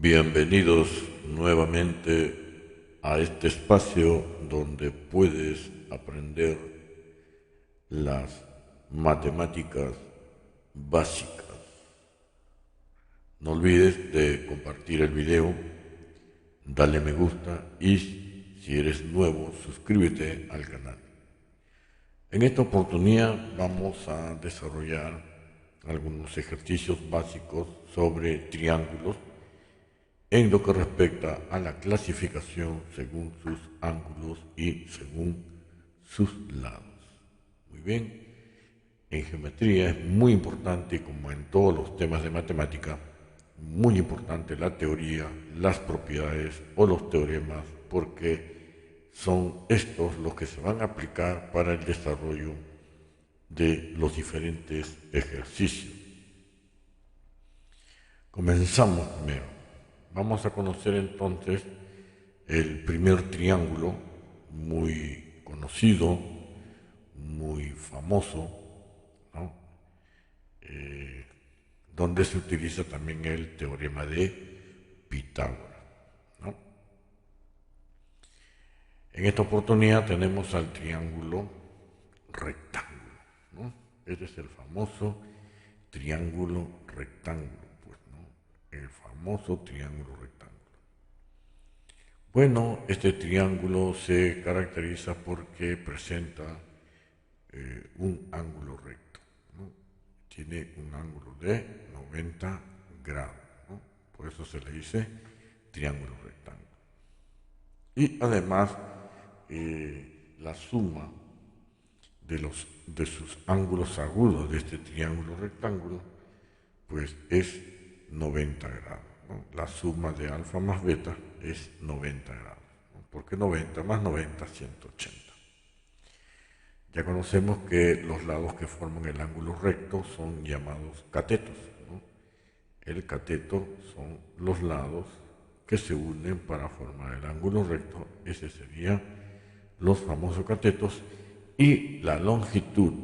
Bienvenidos nuevamente a este espacio donde puedes aprender las matemáticas básicas. No olvides de compartir el video, darle me gusta y si eres nuevo, suscríbete al canal. En esta oportunidad vamos a desarrollar algunos ejercicios básicos sobre triángulos en lo que respecta a la clasificación según sus ángulos y según sus lados. Muy bien, en geometría es muy importante, como en todos los temas de matemática, muy importante la teoría, las propiedades o los teoremas, porque son estos los que se van a aplicar para el desarrollo de los diferentes ejercicios. Comenzamos primero. Vamos a conocer entonces el primer triángulo muy conocido, muy famoso, ¿no? Donde se utiliza también el teorema de Pitágoras, ¿no? En esta oportunidad tenemos al triángulo rectángulo, ¿no? Este es el famoso triángulo rectángulo, pues, ¿no? El famoso triángulo rectángulo. Bueno, este triángulo se caracteriza porque presenta un ángulo recto, ¿no? Tiene un ángulo de 90 grados, ¿no? Por eso se le dice triángulo rectángulo. Y además, la suma de sus ángulos agudos de este triángulo rectángulo, pues es 90 grados, ¿no? La suma de alfa más beta es 90 grados, ¿no? Porque 90 más 90, 180. Ya conocemos que los lados que forman el ángulo recto son llamados catetos, ¿no? El cateto son los lados que se unen para formar el ángulo recto. Ese serían los famosos catetos. Y la longitud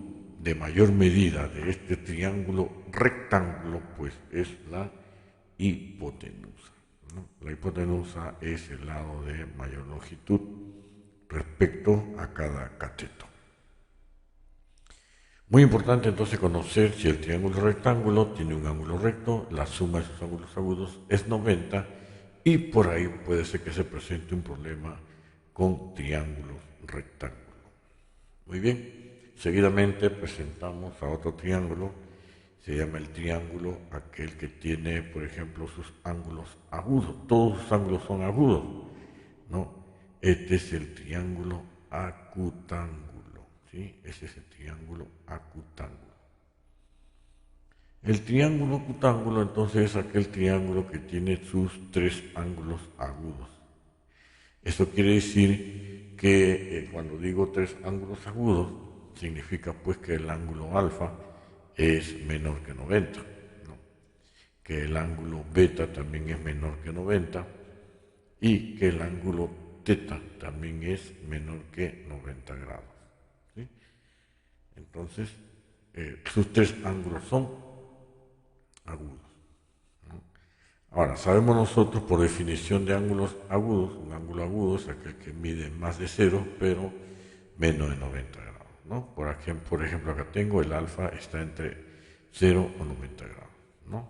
de mayor medida de este triángulo rectángulo, pues es la hipotenusa, ¿no? La hipotenusa es el lado de mayor longitud respecto a cada cateto. Muy importante entonces conocer si el triángulo rectángulo tiene un ángulo recto, la suma de sus ángulos agudos es 90 y por ahí puede ser que se presente un problema con triángulos rectángulos. Muy bien, seguidamente presentamos a otro triángulo, se llama el triángulo aquel que tiene, por ejemplo, sus ángulos agudos, todos sus ángulos son agudos, ¿no? Este es el triángulo acutángulo, ¿sí? Ese es el triángulo acutángulo. El triángulo acutángulo entonces es aquel triángulo que tiene sus tres ángulos agudos. Eso quiere decir que cuando digo tres ángulos agudos, significa pues que el ángulo alfa es menor que 90, ¿no? Que el ángulo beta también es menor que 90 y que el ángulo teta también es menor que 90 grados, ¿sí? Entonces, sus tres ángulos son agudos. Ahora, sabemos nosotros por definición de ángulos agudos, un ángulo agudo es aquel que mide más de cero, pero menos de 90 grados, ¿no? Por ejemplo, acá tengo el alfa está entre 0 o 90 grados, ¿no?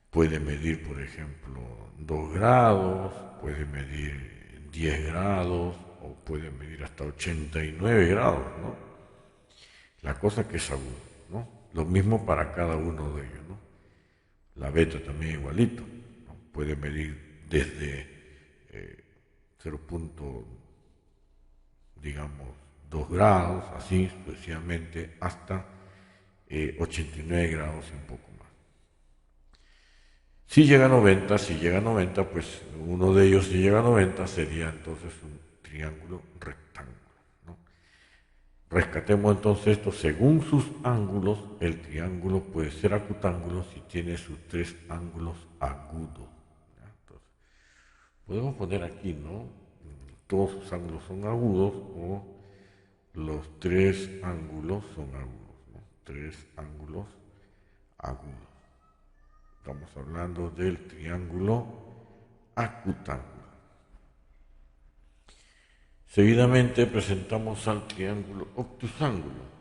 Puede medir, por ejemplo, 2 grados, puede medir 10 grados o puede medir hasta 89 grados, ¿no? La cosa que es agudo, ¿no? Lo mismo para cada uno de ellos, ¿no? La beta también igualito, ¿no? Puede medir desde 0. Digamos 2 grados, así sucesivamente hasta 89 grados y un poco más. Si llega a 90, pues uno de ellos si llega a 90 sería entonces un triángulo rectángulo, ¿no? Rescatemos entonces esto, según sus ángulos, el triángulo puede ser acutángulo si tiene sus tres ángulos agudos, ¿ya? Entonces, podemos poner aquí, ¿no? Todos sus ángulos son agudos o los tres ángulos son agudos, ¿no? Tres ángulos agudos. Estamos hablando del triángulo acutángulo. Seguidamente presentamos al triángulo obtusángulo.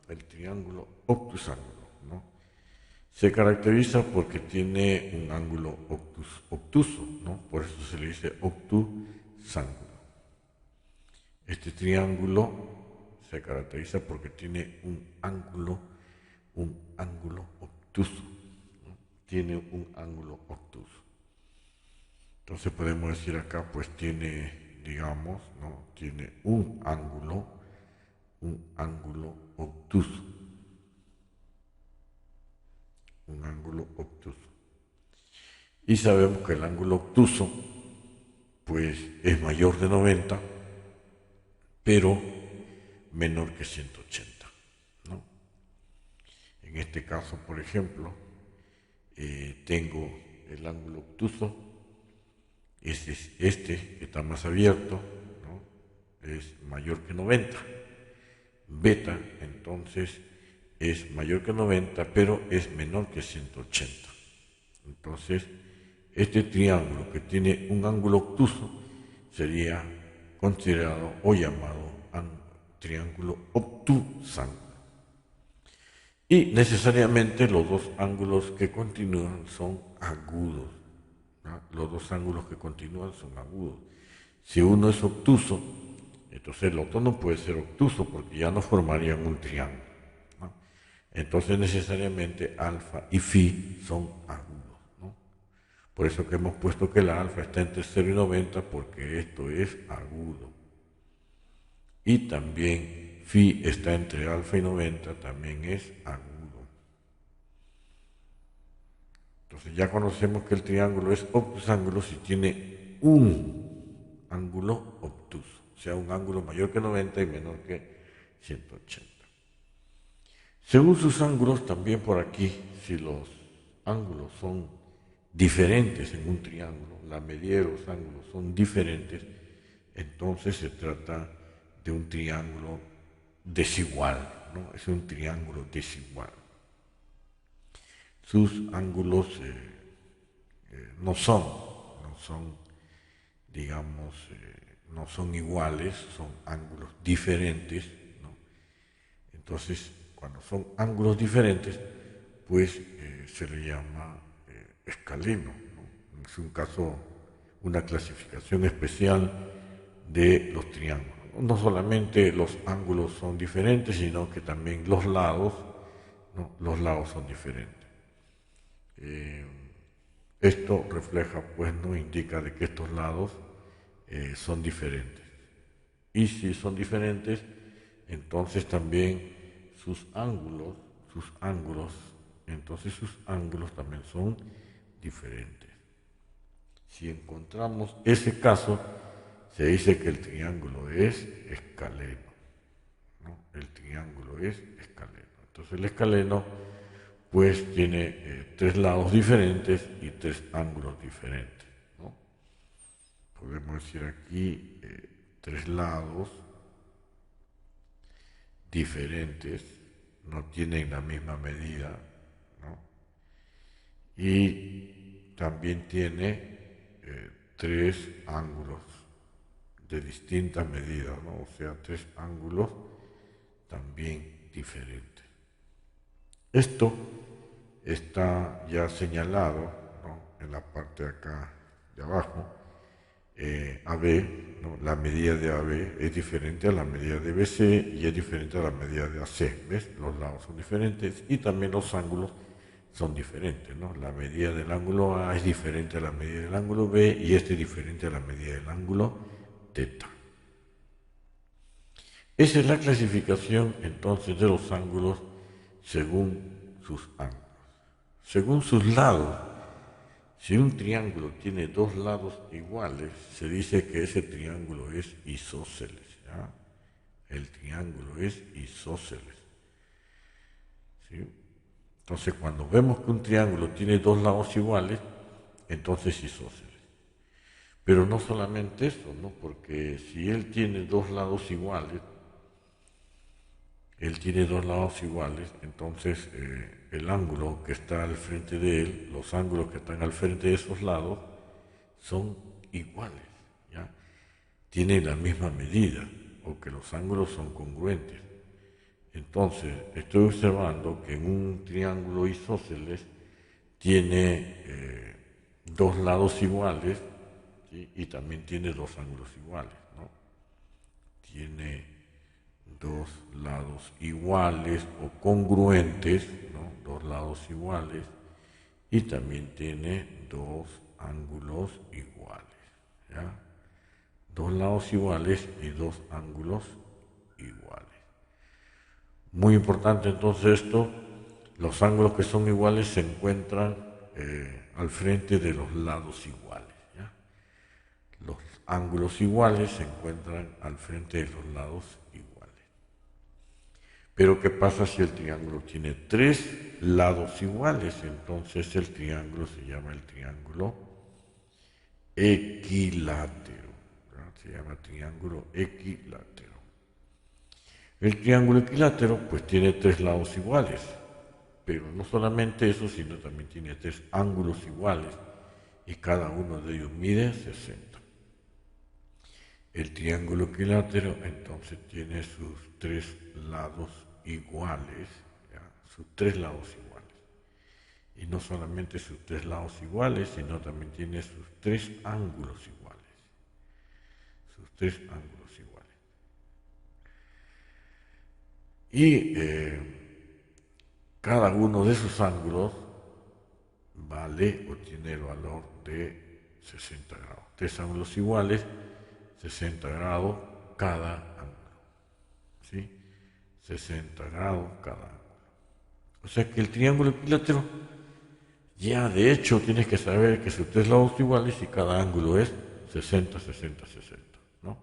El triángulo obtusángulo, ¿no? Se caracteriza porque tiene un ángulo obtuso, ¿no? Por eso se le dice obtusángulo. Este triángulo se caracteriza porque tiene un ángulo obtuso, ¿no? Tiene un ángulo obtuso. Entonces podemos decir acá, pues tiene, digamos, ¿no? Tiene un ángulo obtuso. Un ángulo obtuso. Y sabemos que el ángulo obtuso, pues es mayor de 90, pero menor que 180, ¿no? En este caso, por ejemplo, tengo el ángulo obtuso, este que está más abierto, ¿no? Es mayor que 90. Beta, entonces, es mayor que 90, pero es menor que 180. Entonces, este triángulo que tiene un ángulo obtuso sería considerado o llamado triángulo obtusángulo. Y necesariamente los dos ángulos que continúan son agudos, ¿no? Los dos ángulos que continúan son agudos. Si uno es obtuso, entonces el otro no puede ser obtuso porque ya no formarían un triángulo, ¿no? Entonces necesariamente alfa y phi son agudos, ¿no? Por eso que hemos puesto que la alfa está entre 0 y 90 porque esto es agudo. Y también phi está entre alfa y 90, también es agudo. Entonces ya conocemos que el triángulo es obtusángulo si tiene un ángulo obtuso, o sea, un ángulo mayor que 90 y menor que 180. Según sus ángulos, también por aquí, si los ángulos son diferentes en un triángulo, la medida de los ángulos son diferentes, entonces se trata de un triángulo desigual, ¿no? Es un triángulo desigual. Sus ángulos no son, digamos, no son iguales, son ángulos diferentes, ¿no? Entonces, cuando son ángulos diferentes, pues se le llama escaleno, ¿no? Es un caso, una clasificación especial de los triángulos. No solamente los ángulos son diferentes, sino que también los lados, ¿no? Los lados son diferentes. Esto refleja, pues, no indica de que estos lados son diferentes. Y si son diferentes, entonces también entonces sus ángulos también son diferentes. Si encontramos ese caso, se dice que el triángulo es escaleno, ¿no? El triángulo es escaleno. Entonces el escaleno pues tiene tres lados diferentes y tres ángulos diferentes, ¿no? Podemos decir aquí tres lados diferentes, no tienen la misma medida, ¿no? Y también tiene tres ángulos de distintas medidas, ¿no? O sea, tres ángulos también diferentes. Esto está ya señalado, ¿no? En la parte de acá de abajo, AB, ¿no? La medida de AB es diferente a la medida de BC y es diferente a la medida de AC, ¿ves? Los lados son diferentes y también los ángulos son diferentes, ¿no? La medida del ángulo A es diferente a la medida del ángulo B y este es diferente a la medida del ángulo θ. Esa es la clasificación entonces de los ángulos según sus ángulos. Según sus lados, si un triángulo tiene dos lados iguales, se dice que ese triángulo es isósceles, ¿ya? El triángulo es isósceles, ¿sí? Entonces, cuando vemos que un triángulo tiene dos lados iguales, entonces es isósceles. Pero no solamente eso, ¿no? Porque si él tiene dos lados iguales, entonces el ángulo que está al frente de él, los ángulos que están al frente de esos lados, son iguales, ¿ya? Tienen la misma medida o que los ángulos son congruentes. Entonces, estoy observando que en un triángulo isósceles tiene dos lados iguales, ¿sí? Y también tiene dos ángulos iguales, ¿no? Tiene dos lados iguales o congruentes, ¿no? Dos lados iguales, y también tiene dos ángulos iguales, ¿ya? Dos lados iguales y dos ángulos iguales. Muy importante entonces esto, los ángulos que son iguales se encuentran al frente de los lados iguales, ¿ya? Los ángulos iguales se encuentran al frente de los lados iguales. Pero ¿qué pasa si el triángulo tiene tres lados iguales? Entonces el triángulo se llama el triángulo equilátero, ¿verdad? Se llama triángulo equilátero. El triángulo equilátero pues tiene tres lados iguales, pero no solamente eso, sino también tiene tres ángulos iguales y cada uno de ellos mide 60. El triángulo equilátero entonces tiene sus tres lados iguales, ¿ya? Sus tres lados iguales. Y no solamente sus tres lados iguales, sino también tiene sus tres ángulos iguales. Sus tres ángulos iguales. Y cada uno de esos ángulos vale o tiene el valor de 60 grados. Tres ángulos iguales, 60 grados cada ángulo, ¿sí? 60 grados cada ángulo. O sea que el triángulo equilátero, ya de hecho tienes que saber que sus tres lados iguales y cada ángulo es 60, 60, 60, ¿no?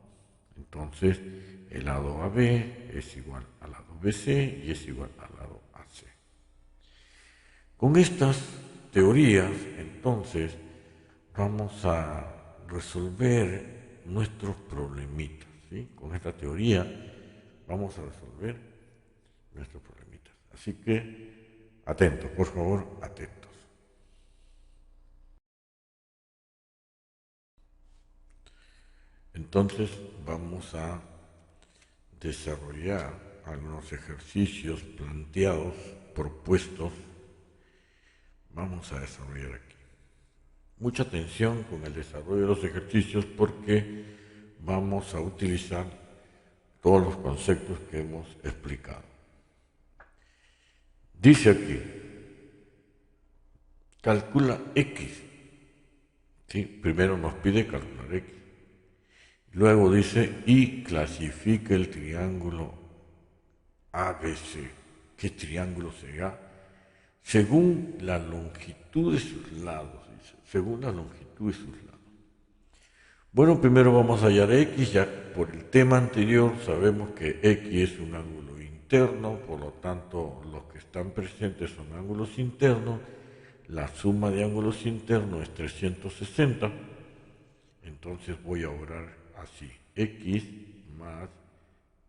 Entonces, el lado AB es igual al lado BC y es igual al lado AC. Con estas teorías, entonces, vamos a resolver nuestros problemitas, ¿sí? Con esta teoría vamos a resolver nuestros problemitas. Así que, atentos, por favor, atentos. Entonces, vamos a desarrollar algunos ejercicios planteados, propuestos. Vamos a desarrollar aquí. Mucha atención con el desarrollo de los ejercicios porque vamos a utilizar todos los conceptos que hemos explicado. Dice aquí, calcula X. ¿Sí? Primero nos pide calcular X. Luego dice, y clasifica el triángulo ABC. ¿Qué triángulo será? Según la longitud de sus lados, dice, según la longitud de sus lados. Bueno, primero vamos a hallar X, ya por el tema anterior sabemos que X es un ángulo interno, por lo tanto los que están presentes son ángulos internos, la suma de ángulos internos es 360, entonces voy a obrar así, X más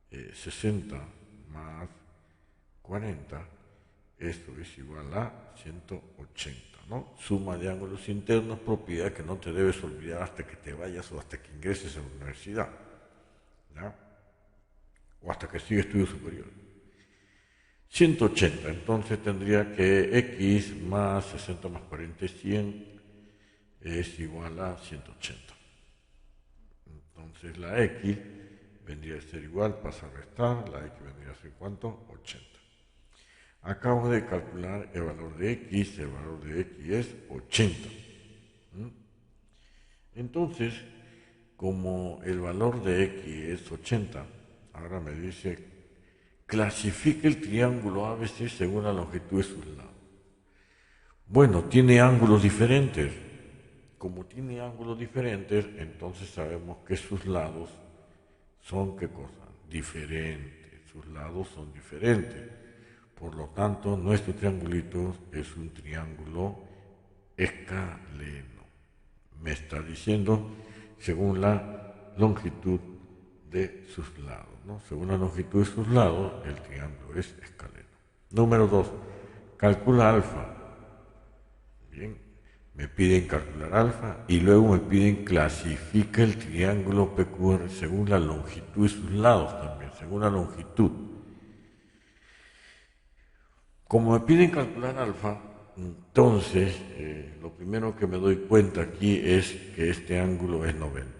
60 más 40, esto es igual a 180, ¿no? Suma de ángulos internos, propiedad que no te debes olvidar hasta que te vayas o hasta que ingreses a la universidad, ¿ya? O hasta que sigas estudios superiores. 180, entonces tendría que X más 60 más 40 es 100, es igual a 180. Entonces la X vendría a ser igual, pasa a restar, la X vendría a ser ¿cuánto? 80. Acabo de calcular el valor de X, el valor de X es 80. Entonces, como el valor de X es 80, ahora me dice, clasifique el triángulo ABC según la longitud de sus lados. Bueno, tiene ángulos diferentes. Como tiene ángulos diferentes, entonces sabemos que sus lados son, ¿qué cosa? Diferentes. Sus lados son diferentes. Por lo tanto, nuestro triangulito es un triángulo escaleno. Me está diciendo según la longitud de sus lados, ¿no? Según la longitud de sus lados, el triángulo es escaleno. Número 2. Calcula alfa. Bien. Me piden calcular alfa y luego me piden clasifica el triángulo PQR según la longitud de sus lados también, según la longitud. Como me piden calcular alfa, entonces lo primero que me doy cuenta aquí es que este ángulo es 90.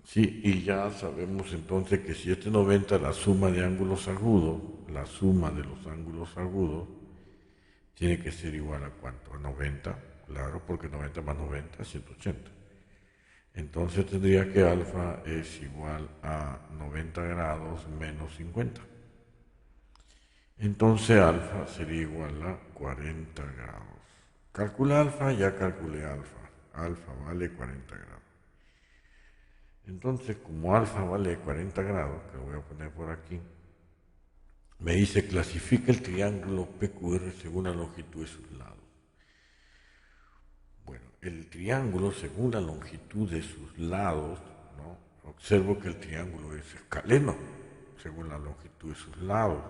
Sí, y ya sabemos entonces que si este 90, la suma de ángulos agudos, la suma de los ángulos agudos, tiene que ser igual a ¿cuánto? A 90, claro, porque 90 más 90 es 180. Entonces tendría que alfa es igual a 90 grados menos 50. Entonces alfa sería igual a 40 grados. Calcula alfa, ya calculé alfa. Alfa vale 40 grados. Entonces, como alfa vale 40 grados, que lo voy a poner por aquí, me dice clasifica el triángulo PQR según la longitud de sus lados. Bueno, el triángulo según la longitud de sus lados, ¿no? Observo que el triángulo es escaleno según la longitud de sus lados.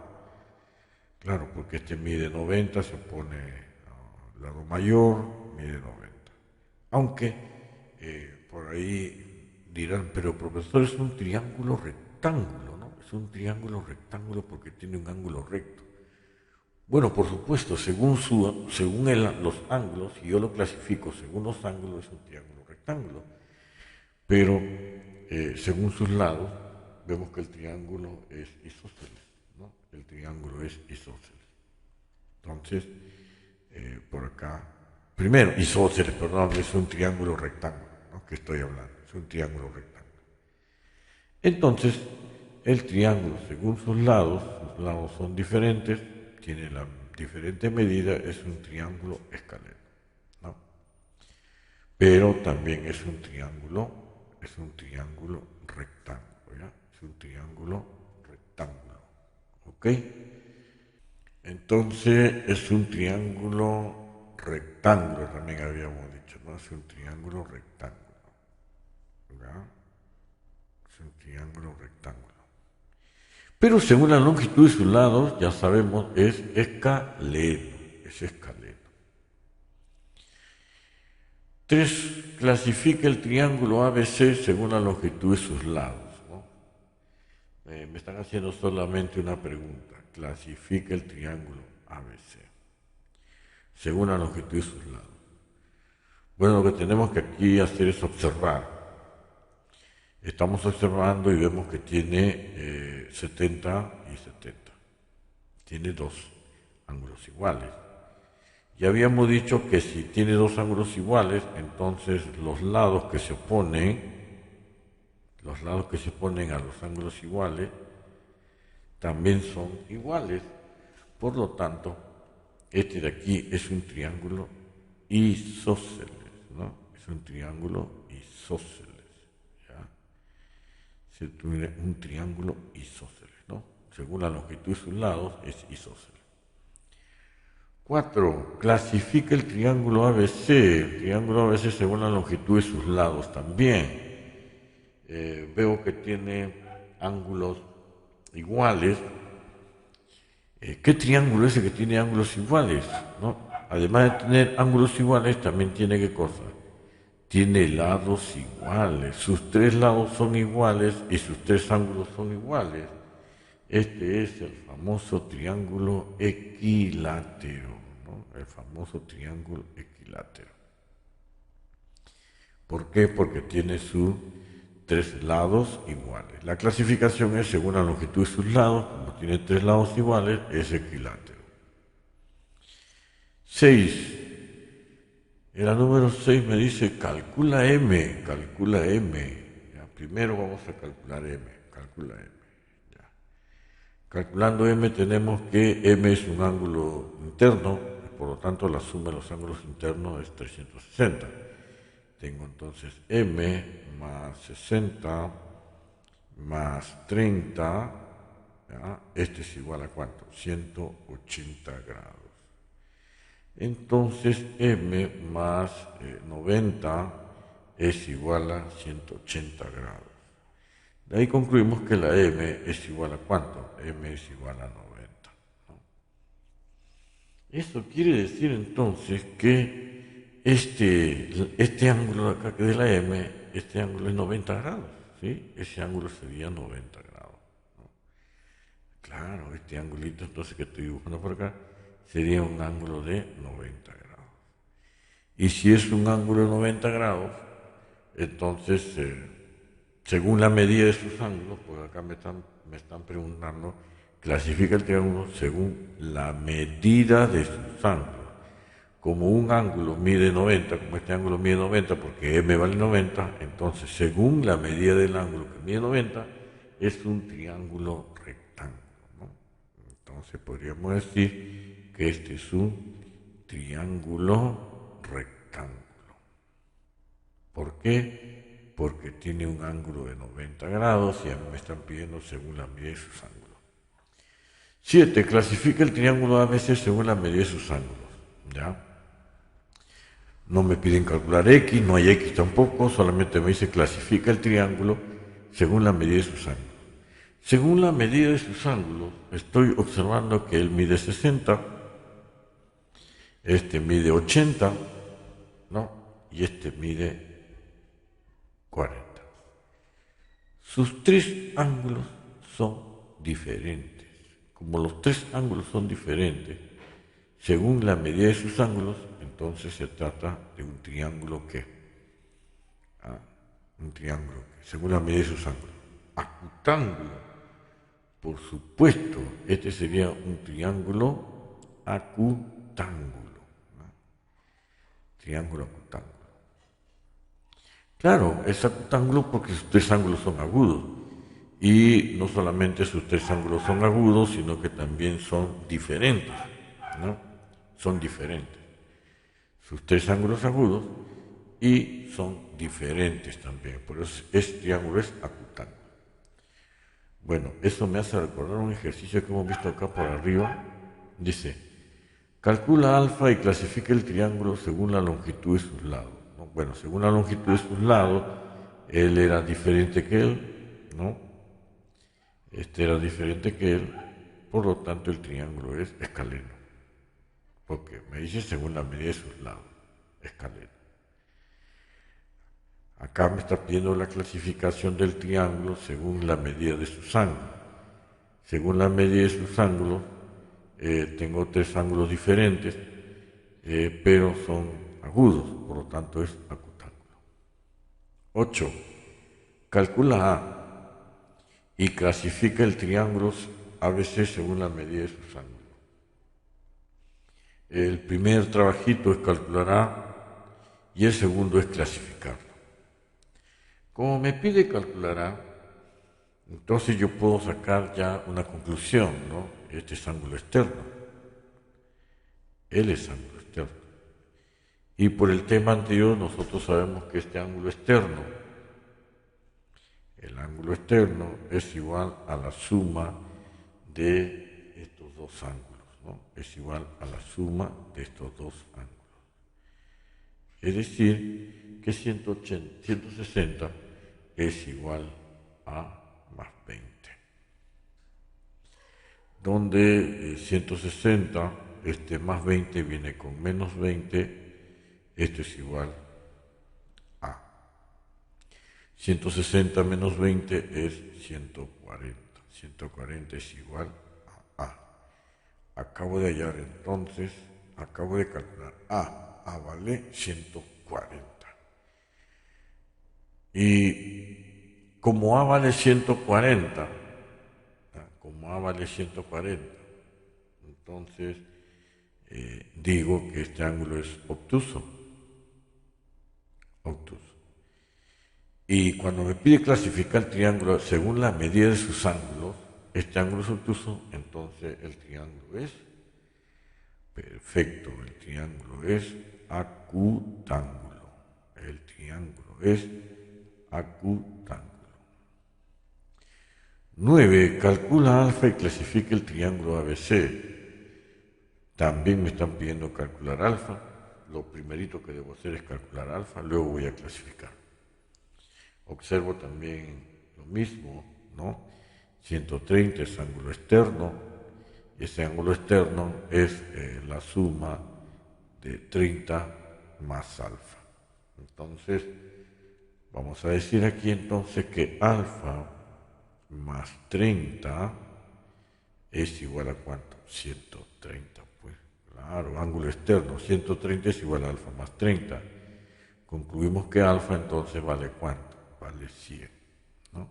Claro, porque este mide 90, se pone al lado mayor, mide 90. Aunque por ahí dirán, pero profesor, es un triángulo rectángulo, ¿no? Es un triángulo rectángulo porque tiene un ángulo recto. Bueno, por supuesto, según los ángulos, si yo lo clasifico según los ángulos, es un triángulo rectángulo. Pero según sus lados, vemos que el triángulo es isósceles, ¿no? El triángulo es isósceles. Entonces, por acá, primero, isósceles, perdón, es un triángulo rectángulo, ¿no? Que estoy hablando, es un triángulo rectángulo. Entonces, el triángulo, según sus lados son diferentes, tiene la diferente medida, es un triángulo escaleno, ¿no? Pero también es un triángulo rectángulo, ¿ya? Es un triángulo rectángulo, ¿ok? Entonces es un triángulo rectángulo, también habíamos dicho, ¿no? Es un triángulo rectángulo, ¿verdad? Es un triángulo rectángulo. Pero según la longitud de sus lados, ya sabemos, es escaleno, es escaleno. 3. Clasifica el triángulo ABC según la longitud de sus lados, ¿no? Me están haciendo solamente una pregunta. Clasifica el triángulo ABC según la longitud de sus lados. Bueno, lo que tenemos que aquí hacer es observar. Estamos observando y vemos que tiene 70 y 70. Tiene dos ángulos iguales. Ya habíamos dicho que si tiene dos ángulos iguales, entonces los lados que se oponen a los ángulos iguales también son iguales. Por lo tanto, este de aquí es un triángulo isósceles, ¿no? Es un triángulo isósceles, ¿ya? Es un triángulo isósceles, ¿no? Según la longitud de sus lados, es isósceles. 4. Clasifica el triángulo ABC. El triángulo ABC según la longitud de sus lados también. Veo que tiene ángulos iguales. ¿Qué triángulo es el que tiene ángulos iguales? ¿No? Además de tener ángulos iguales, también tiene ¿qué cosa? Tiene lados iguales. Sus tres lados son iguales y sus tres ángulos son iguales. Este es el famoso triángulo equilátero, ¿no? El famoso triángulo equilátero. ¿Por qué? Porque tiene sus tres lados iguales. La clasificación es según la longitud de sus lados, como tiene tres lados iguales, es equilátero. 6. En la número 6 me dice calcula M. Ya, primero vamos a calcular M. Calcula M. Ya. Calculando M tenemos que M es un ángulo interno, y por lo tanto la suma de los ángulos internos es 360. Tengo entonces M más 60 más 30, ¿ya? Este es igual a ¿cuánto? 180 grados. Entonces M más 90 es igual a 180 grados. De ahí concluimos que la M es igual a ¿cuánto? M es igual a 90. ¿No? Eso quiere decir entonces que este ángulo de acá que de la M, este ángulo es 90 grados, ¿sí? Ese ángulo sería 90 grados. Claro, este angulito entonces que estoy dibujando por acá sería un ángulo de 90 grados. Y si es un ángulo de 90 grados, entonces, según la medida de sus ángulos, pues acá me están preguntando, clasifica el triángulo según la medida de sus ángulos. Como un ángulo mide 90, como este ángulo mide 90 porque m vale 90, entonces según la medida del ángulo que mide 90, es un triángulo rectángulo, ¿no? Entonces podríamos decir que este es un triángulo rectángulo. ¿Por qué? Porque tiene un ángulo de 90 grados y a mí me están pidiendo según la medida de sus ángulos. 7. Clasifica el triángulo ABC según la medida de sus ángulos. ¿Ya? No me piden calcular X, no hay X tampoco, solamente me dice clasifica el triángulo según la medida de sus ángulos. Según la medida de sus ángulos, estoy observando que él mide 60, este mide 80, ¿no? Y este mide 40. Sus tres ángulos son diferentes. Como los tres ángulos son diferentes, según la medida de sus ángulos, entonces se trata de un triángulo que, un triángulo que, según la medida de sus ángulos, acutángulo. Por supuesto, este sería un triángulo acutángulo, ¿no? Triángulo acutángulo. Claro, es acutángulo porque sus tres ángulos son agudos. Y no solamente sus tres ángulos son agudos, sino que también son diferentes, ¿no? Son diferentes. Sus tres ángulos agudos y son diferentes también. Por eso este triángulo es acutángulo. Bueno, eso me hace recordar un ejercicio que hemos visto acá por arriba. Dice, calcula alfa y clasifica el triángulo según la longitud de sus lados, ¿no? Bueno, según la longitud de sus lados, él era diferente que él, ¿no? Este era diferente que él, por lo tanto el triángulo es escaleno. Porque me dice según la medida de sus lados, escaleno. Acá me está pidiendo la clasificación del triángulo según la medida de sus ángulos. Según la medida de sus ángulos, tengo tres ángulos diferentes, pero son agudos, por lo tanto es acutángulo. 8. Calcula A y clasifica el triángulo ABC según la medida de sus ángulos. El primer trabajito es calcular A y el segundo es clasificarlo. Como me pide calcular A, entonces yo puedo sacar ya una conclusión, ¿no? Este es ángulo externo. Él es ángulo externo. Y por el tema anterior nosotros sabemos que este ángulo externo, el ángulo externo es igual a la suma de estos dos ángulos, ¿no? Es igual a la suma de estos dos ángulos. Es decir, que 160 es igual a más 20. Donde 160, este más 20 viene con menos 20, esto es igual a 160 menos 20 es 140. 140 es igual a A. Acabo de hallar entonces, acabo de calcular A. A vale 140. Y como A vale 140, entonces digo que este ángulo es obtuso. Y cuando me pide clasificar el triángulo según la medida de sus ángulos, este ángulo es obtuso, entonces el triángulo es perfecto, el triángulo es acutángulo. El triángulo es acutángulo. 9. Calcula alfa y clasifica el triángulo ABC. También me están pidiendo calcular alfa. Lo primerito que debo hacer es calcular alfa, luego voy a clasificar. Observo también lo mismo, ¿no? 130 es ángulo externo ese ángulo externo es la suma de 30 más alfa. Entonces, vamos a decir aquí entonces que alfa más 30 es igual a ¿cuánto? 130, pues. Claro, ángulo externo, 130 es igual a alfa más 30. Concluimos que alfa entonces vale ¿cuánto? Vale 100, ¿no?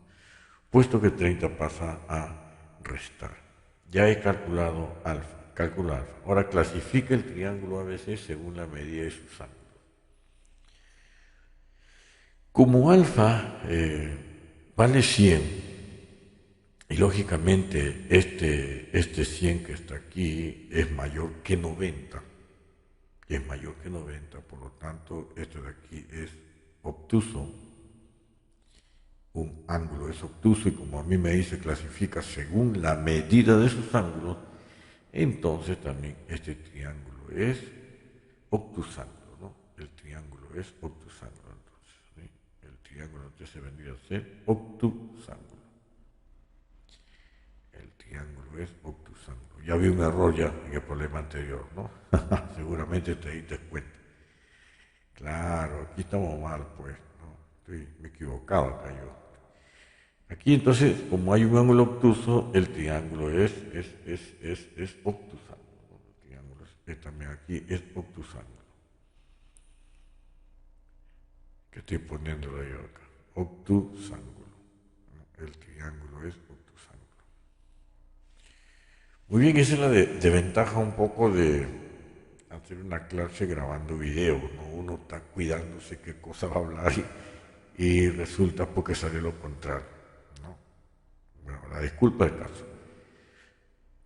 Puesto que 30 pasa a restar. Ya he calculado alfa, calcula alfa. Ahora clasifica el triángulo ABC según la medida de sus ángulos. Como alfa vale 100, y lógicamente este 100 que está aquí es mayor que 90, es mayor que 90, por lo tanto este de aquí es obtuso, un ángulo es obtuso y como a mí me dice clasifica según la medida de sus ángulos, entonces también este triángulo es obtusángulo, ¿no? El triángulo es obtusángulo entonces, ¿sí? El triángulo entonces vendría a ser obtusángulo. El triángulo es obtusángulo. Ya vi un error ya en el problema anterior, ¿no? Seguramente te diste cuenta. Claro, aquí estamos mal, pues, ¿no? Me he equivocado acá yo. Aquí entonces, como hay un ángulo obtuso, el triángulo es obtusángulo, ¿no? El triángulo también aquí es obtusángulo. Que estoy poniéndolo yo acá. Obtusángulo. El triángulo es obtusángulo. Muy bien, esa es la desventaja un poco de hacer una clase grabando video, ¿no? Uno está cuidándose qué cosa va a hablar y resulta porque sale lo contrario, ¿no? Bueno, la disculpa del caso.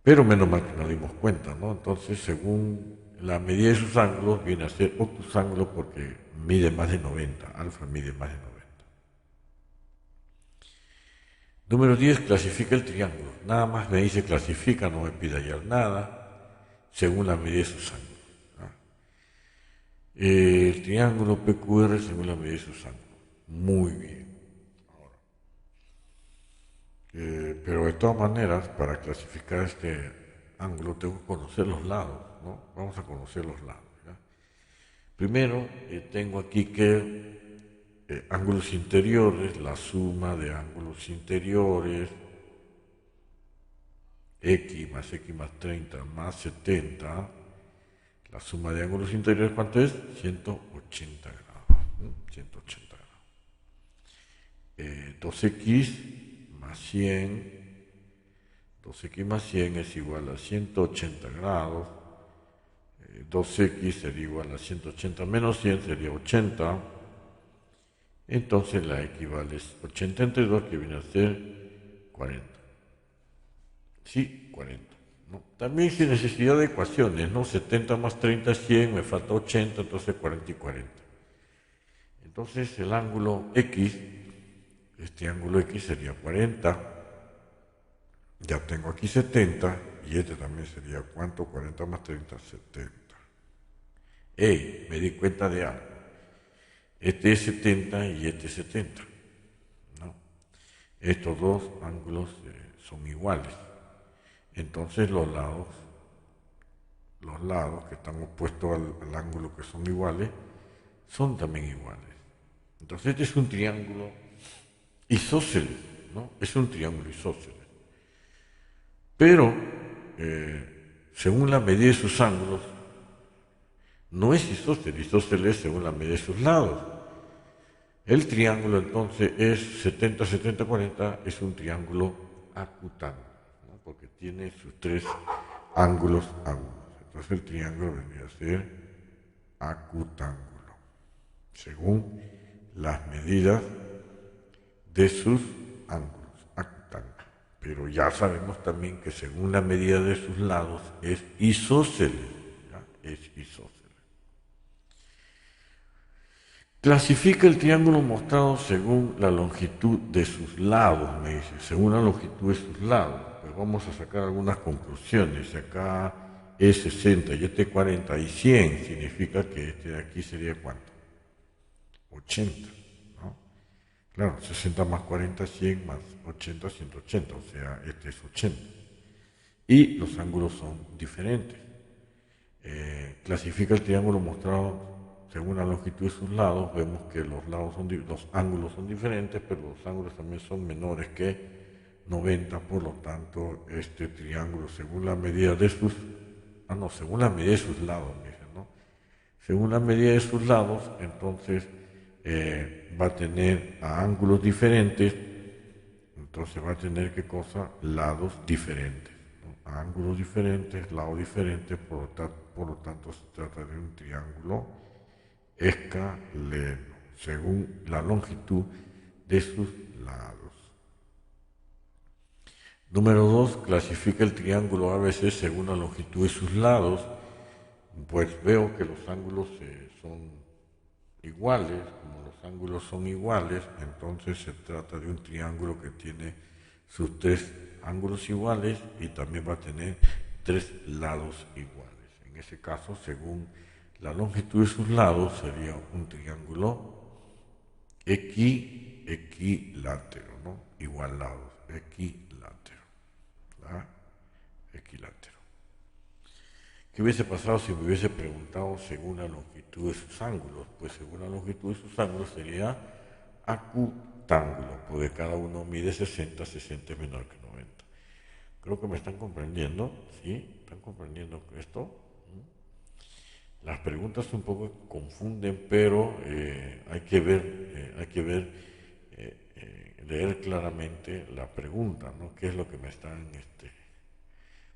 Pero menos mal que nos dimos cuenta, ¿no? Entonces, según la medida de sus ángulos, viene a ser obtusángulo porque mide más de 90, alfa mide más de 90. Número 10, clasifica el triángulo. Nada más me dice clasifica, no me pide hallar nada, según la medida de sus ángulos, ¿no? El triángulo PQR según la medida de sus ángulos. Muy bien. Pero de todas maneras, para clasificar este ángulo tengo que conocer los lados, ¿no? Vamos a conocer los lados, ¿ya? Primero, tengo aquí que ángulos interiores, la suma de ángulos interiores, x más 30 más 70, la suma de ángulos interiores, ¿cuánto es? 180 grados, ¿no? 180 grados. 2x más 100, 2x más 100 es igual a 180 grados, 2x sería igual a 180 menos 100 sería 80, entonces la x vale 80 entre 2 que viene a ser 40. Sí, 40. ¿No? También sin necesidad de ecuaciones, ¿no? 70 más 30 es 100, me falta 80, entonces 40 y 40. Entonces el ángulo X, este ángulo X sería 40, ya tengo aquí 70 y este también sería ¿cuánto? 40 más 30, 70. Me di cuenta de algo. Este es 70 y este es 70, ¿no? Estos dos ángulos son iguales. Entonces los lados que están opuestos al ángulo que son iguales, son también iguales. Entonces este es un triángulo isósceles, ¿no? Es un triángulo isósceles. Pero, según la medida de sus ángulos, no es isósceles según la medida de sus lados. El triángulo entonces es 70, 70, 40, es un triángulo acutángulo, ¿no? Porque tiene sus tres ángulos agudos. Entonces el triángulo vendría a ser acutángulo, según las medidas de sus ángulos, acutángulo. Pero ya sabemos también que según la medida de sus lados es isósceles, ¿ya? Es isósceles. Clasifica el triángulo mostrado según la longitud de sus lados, me dice, según la longitud de sus lados. Pues vamos a sacar algunas conclusiones. Acá es 60 y este 40 y 100, significa que este de aquí sería ¿cuánto? 80, ¿no? Claro, 60 más 40, 100 más 80, 180, o sea, este es 80. y los ángulos son diferentes. Clasifica el triángulo mostrado según la longitud de sus lados. Vemos que los ángulos son diferentes, pero los ángulos también son menores que 90, por lo tanto este triángulo según la medida de sus según la medida de sus lados, ¿no? Según la medida de sus lados, entonces va a tener a ángulos diferentes, entonces va a tener ¿qué cosa? Lados diferentes, ¿no? A ángulos diferentes, lados diferentes, por lo tanto se trata de un triángulo escaleno, según la longitud de sus lados. Número 2. Clasifica el triángulo ABC según la longitud de sus lados. Pues veo que los ángulos son iguales. Como los ángulos son iguales, entonces se trata de un triángulo que tiene sus tres ángulos iguales y también va a tener tres lados iguales. En ese caso, según la longitud de sus lados, sería un triángulo equilátero, ¿no? Igual lados, equilátero. ¿Verdad? Equilátero. ¿Qué hubiese pasado si me hubiese preguntado según la longitud de sus ángulos? Pues según la longitud de sus ángulos sería acutángulo, porque cada uno mide 60, 60 es menor que 90. Creo que me están comprendiendo, ¿sí? ¿Están comprendiendo esto? Las preguntas un poco confunden, pero hay que leer claramente la pregunta, ¿no? ¿Qué es lo que me están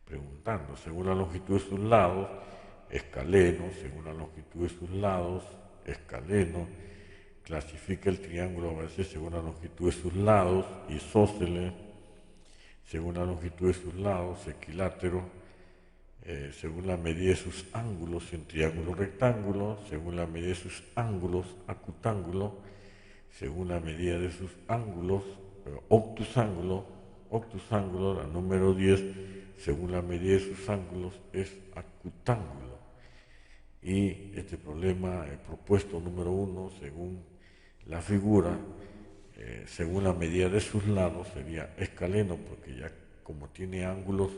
preguntando? Según la longitud de sus lados, escaleno. Según la longitud de sus lados, escaleno. Clasifica el triángulo ABC según la longitud de sus lados, isósceles. Según la longitud de sus lados, equilátero. Según la medida de sus ángulos en triángulo rectángulo, según la medida de sus ángulos acutángulo, según la medida de sus ángulos obtusángulo, la número 10, según la medida de sus ángulos es acutángulo. Y este problema propuesto número 1, según la figura, según la medida de sus lados sería escaleno, porque ya como tiene ángulos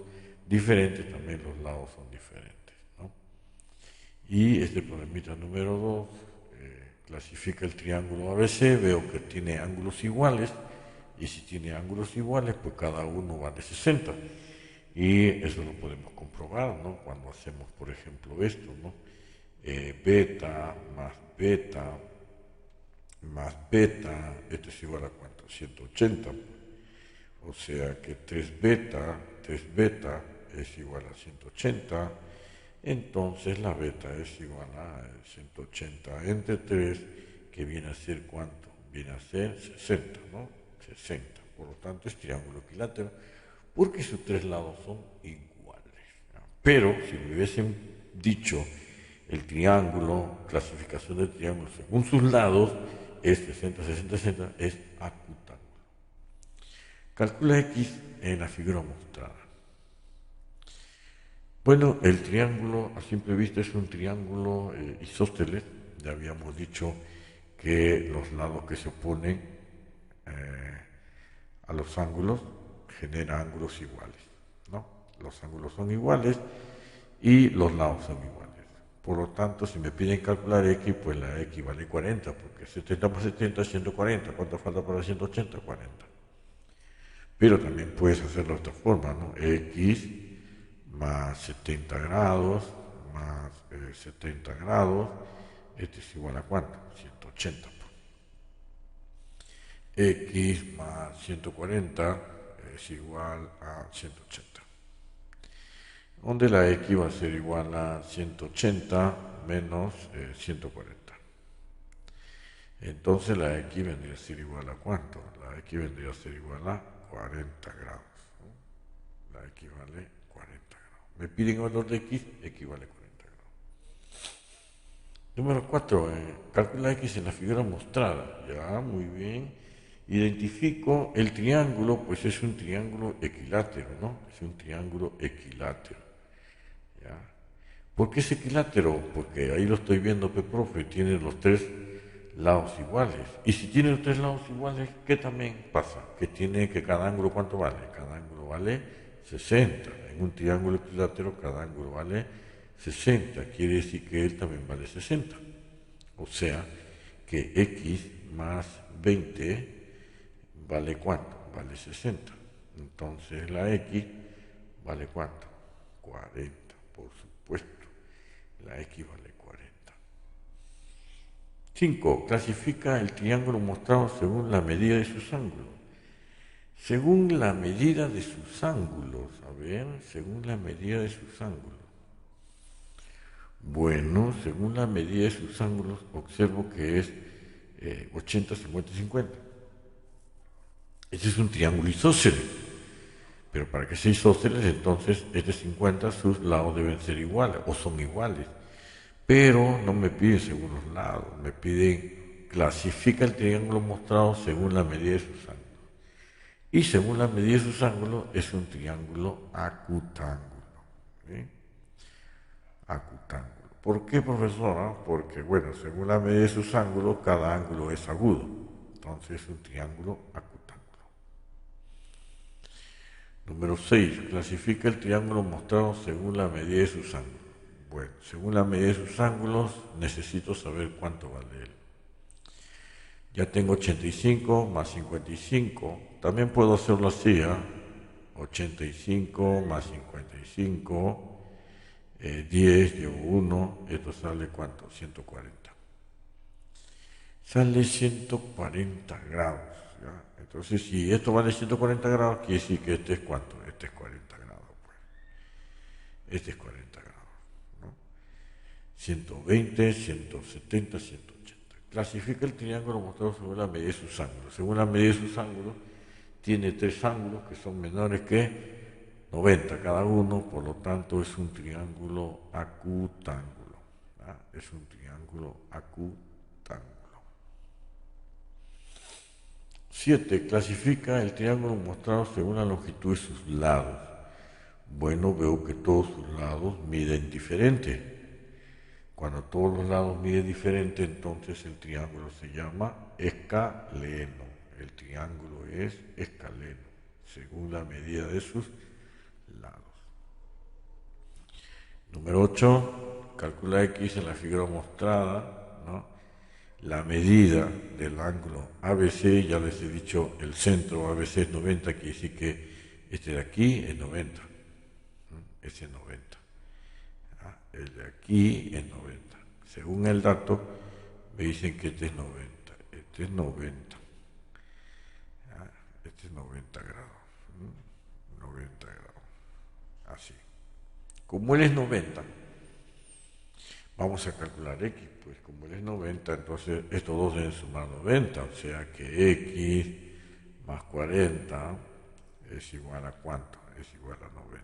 diferentes, también los lados son diferentes, ¿no? Y este problemita número 2 clasifica el triángulo ABC. Veo que tiene ángulos iguales, y si tiene ángulos iguales, pues cada uno vale 60. Y eso lo podemos comprobar, ¿no? Cuando hacemos, por ejemplo, esto, ¿no? Beta más beta más beta, esto es igual a ¿cuánto? 180. O sea que 3 beta es igual a 180, entonces la beta es igual a 180 entre 3, que viene a ser ¿cuánto? Viene a ser 60, ¿no? 60, por lo tanto es triángulo equilátero, porque sus tres lados son iguales, ¿no? Pero si me hubiesen dicho el triángulo, clasificación del triángulo según sus lados, es 60, 60, 60, es acutángulo. Calcula X en la figura mostrada. Bueno, el triángulo a simple vista es un triángulo isósceles. Ya habíamos dicho que los lados que se oponen a los ángulos generan ángulos iguales, ¿no? Los ángulos son iguales y los lados son iguales. Por lo tanto, si me piden calcular X, pues la X vale 40, porque 70 más 70 es 140. ¿Cuánto falta para 180? 40. Pero también puedes hacerlo de otra forma, ¿no? X más 70 grados más 70 grados, este es igual a ¿cuánto? 180. X más 140 es igual a 180. Donde la X va a ser igual a 180 menos 140. Entonces la X vendría a ser igual a ¿cuánto? La X vendría a ser igual a 40 grados, ¿no? La X vale 40 grados. Me piden el valor de X, X vale 40 grados. Número 4. Calcula X en la figura mostrada. Ya, muy bien. Identifico el triángulo, pues es un triángulo equilátero, ¿no? Es un triángulo equilátero. ¿Ya? ¿Por qué es equilátero? Porque ahí lo estoy viendo, profe, tiene los tres lados iguales. Y si tiene los tres lados iguales, ¿qué también pasa? Que tiene que cada ángulo, ¿cuánto vale? Cada ángulo vale 60. En un triángulo equilátero cada ángulo vale 60. Quiere decir que él también vale 60. O sea que x más 20 vale ¿cuánto? Vale 60. Entonces la x vale ¿cuánto? 40, por supuesto. La x vale 40. 5. Clasifica el triángulo mostrado según la medida de sus ángulos. Según la medida de sus ángulos. A ver, según la medida de sus ángulos. Bueno, según la medida de sus ángulos, observo que es 80, 50 y 50. Este es un triángulo isósceles. Pero para que sea isósceles, entonces este 50, sus lados deben ser iguales o son iguales. Pero no me piden según los lados, me piden clasifica el triángulo mostrado según la medida de sus ángulos. Y según la medida de sus ángulos es un triángulo acutángulo. ¿Sí? Acutángulo. ¿Por qué, profesora? Porque, bueno, según la medida de sus ángulos, cada ángulo es agudo. Entonces es un triángulo acutángulo. Número 6. Clasifica el triángulo mostrado según la medida de sus ángulos. Bueno, según la medida de sus ángulos, necesito saber cuánto vale él. Ya tengo 85 más 55. También puedo hacerlo así, ¿eh? 85 más 55, 10, llevo 1, esto sale ¿cuánto? 140. Sale 140 grados. ¿Ya? Entonces, si esto vale 140 grados, quiere decir que este es ¿cuánto? Este es 40 grados. Pues. Este es 40 grados. 120, 170, 180. Clasifica el triángulo mostrado según la medida de sus ángulos. Según la medida de sus ángulos, tiene 3 ángulos que son menores que 90 cada uno, por lo tanto es un triángulo acutángulo. ¿Ah? Es un triángulo acutángulo. 7. Clasifica el triángulo mostrado según la longitud de sus lados. Bueno, veo que todos sus lados miden diferente. Cuando todos los lados miden diferente, entonces el triángulo se llama escaleno. El triángulo es escaleno, según la medida de sus lados. Número 8. Calcula x en la figura mostrada, ¿no? La medida del ángulo ABC, ya les he dicho, el centro ABC es 90, quiere decir que este de aquí es 90. Ese es 90. El de aquí es 90. Según el dato, me dicen que este es 90. Este es 90. Este es 90 grados. 90 grados. Así. Como él es 90, vamos a calcular x. Pues como él es 90, entonces estos dos deben sumar 90. O sea que x más 40 es igual a ¿cuánto? Es igual a 90.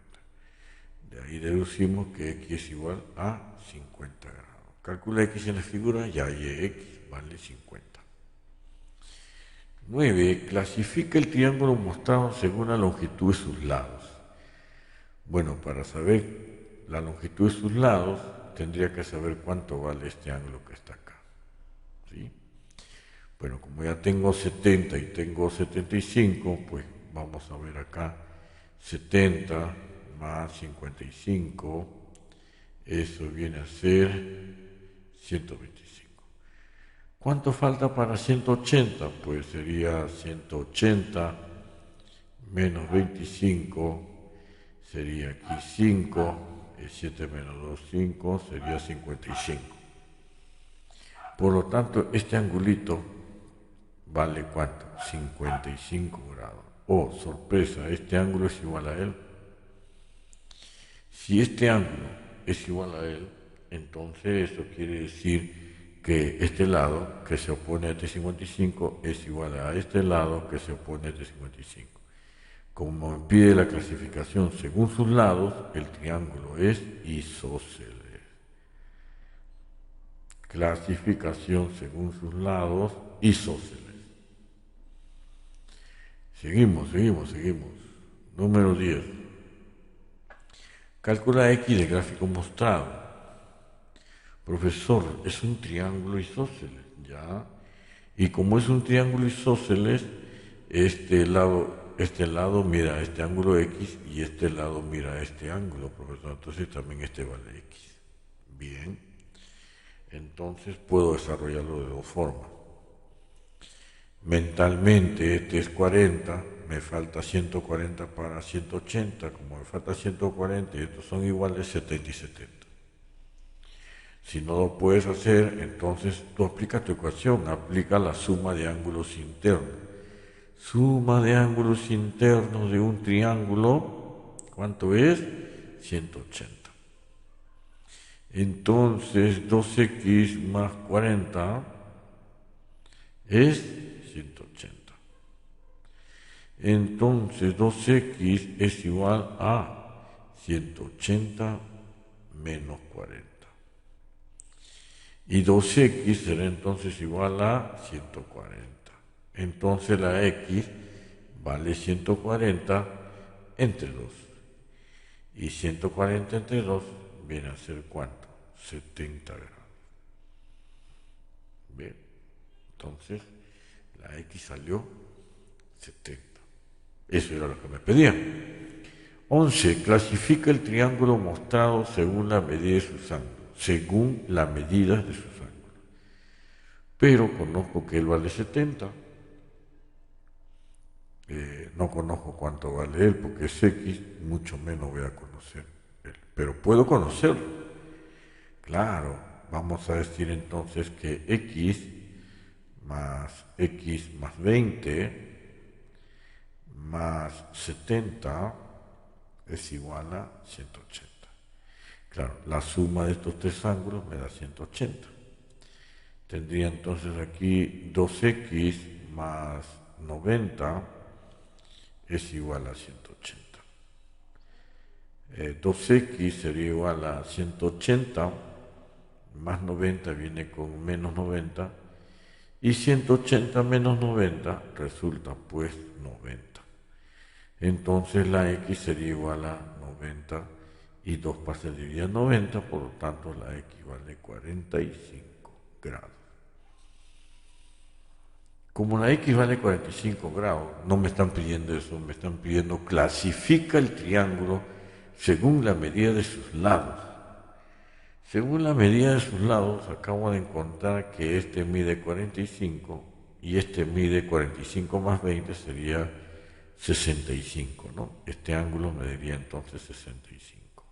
De ahí deducimos que x es igual a 50 grados. Calcula x en la figura, ya hay x vale 50. 9. Clasifica el triángulo mostrado según la longitud de sus lados. Bueno, para saber la longitud de sus lados, tendría que saber cuánto vale este ángulo que está acá. ¿Sí? Bueno, como ya tengo 70 y tengo 75, pues vamos a ver acá 70 más 55, eso viene a ser 125. ¿Cuánto falta para 180? Pues sería 180 menos 25, sería aquí 5, 7 menos 2, 5, sería 55. Por lo tanto, este angulito vale ¿cuánto? 55 grados. Oh, sorpresa, este ángulo es igual a él. Si este ángulo es igual a él, entonces eso quiere decir que este lado que se opone a este 55 es igual a este lado que se opone a este 55. Como me pide la clasificación según sus lados, el triángulo es isósceles. Clasificación según sus lados, isósceles. Seguimos. Número 10. Calcula x del gráfico mostrado. Profesor, es un triángulo isósceles, ¿ya? Y como es un triángulo isósceles, este lado este lado mira este ángulo X y este lado mira este ángulo, profesor. Entonces también este vale X. Bien. Entonces puedo desarrollarlo de dos formas. Mentalmente este es 40, me falta 140 para 180, como me falta 140 y estos son iguales, 70 y 70. Si no lo puedes hacer, entonces tú aplicas tu ecuación, aplica la suma de ángulos internos. Suma de ángulos internos de un triángulo, ¿cuánto es? 180. Entonces 2x más 40 es 180. Entonces 2x es igual a 180 menos 40. Y 2x será entonces igual a 140. Entonces la x vale 140 entre 2. Y 140 entre 2 viene a ser ¿cuánto? 70 grados. Bien, entonces la x salió 70. Eso era lo que me pedían. 11. Clasifica el triángulo mostrado según la medida de sus ángulos. Según la medida de sus ángulos. Pero conozco que él vale 70. No conozco cuánto vale él porque es X, mucho menos voy a conocer él. Pero puedo conocerlo. Claro, vamos a decir entonces que X más 20 más 70 es igual a 180. Claro, la suma de estos tres ángulos me da 180. Tendría entonces aquí 2x más 90 es igual a 180. 2x sería igual a 180, más 90 viene con menos 90, y 180 menos 90 resulta pues 90. Entonces la x sería igual a 90 y 2 partes divididas 90, por lo tanto la x vale 45 grados. Como la x vale 45 grados, no me están pidiendo eso, me están pidiendo clasifica el triángulo según la medida de sus lados. Según la medida de sus lados, acabo de encontrar que este mide 45 y este mide 45 más 20 sería 65, ¿no? Este ángulo mediría entonces 65.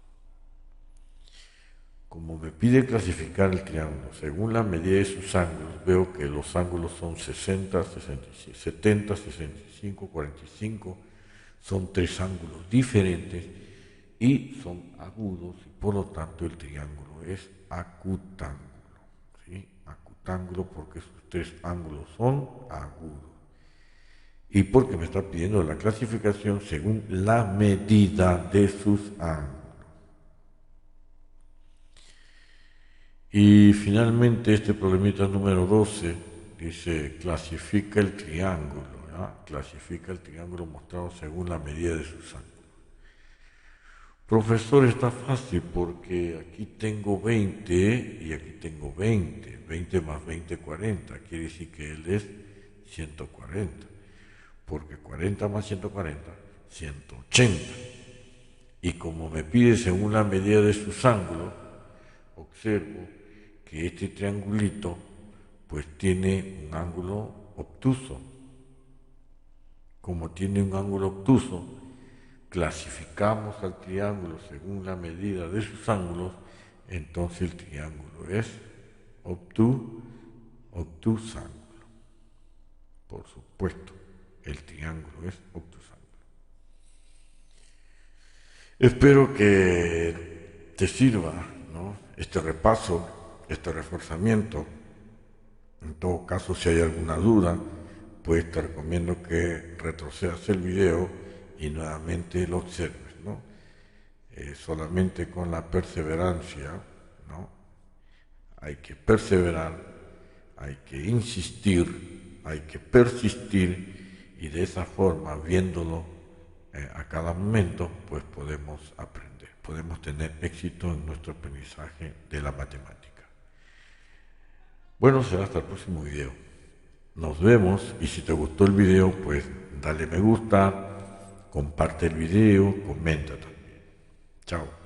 Como me pide clasificar el triángulo según la medida de sus ángulos, veo que los ángulos son 60, 65, 70, 65, 45. Son tres ángulos diferentes y son agudos y por lo tanto el triángulo es acutángulo. ¿Sí? Acutángulo porque sus tres ángulos son agudos. Y porque me está pidiendo la clasificación según la medida de sus ángulos. Y finalmente este problemita número 12 dice clasifica el triángulo, ¿ya? Clasifica el triángulo mostrado según la medida de sus ángulos. Profesor, está fácil porque aquí tengo 20 y aquí tengo 20. 20 más 20, 40. Quiere decir que él es 140. Porque 40 más 140, 180. Y como me pide según la medida de sus ángulos, observo que este triangulito pues tiene un ángulo obtuso. Como tiene un ángulo obtuso, clasificamos al triángulo según la medida de sus ángulos, entonces el triángulo es obtusángulo. Por supuesto, el triángulo es obtusángulo. Espero que te sirva, ¿no? Este repaso, este reforzamiento. En todo caso, si hay alguna duda, pues te recomiendo que retrocedas el video y nuevamente lo observes, ¿no? Solamente con la perseverancia, ¿no? Hay que perseverar, hay que insistir, hay que persistir y de esa forma, viéndolo a cada momento, pues podemos aprender, podemos tener éxito en nuestro aprendizaje de la matemática. Bueno, será hasta el próximo video. Nos vemos y si te gustó el video, pues dale me gusta, comparte el video, comenta también. Chao.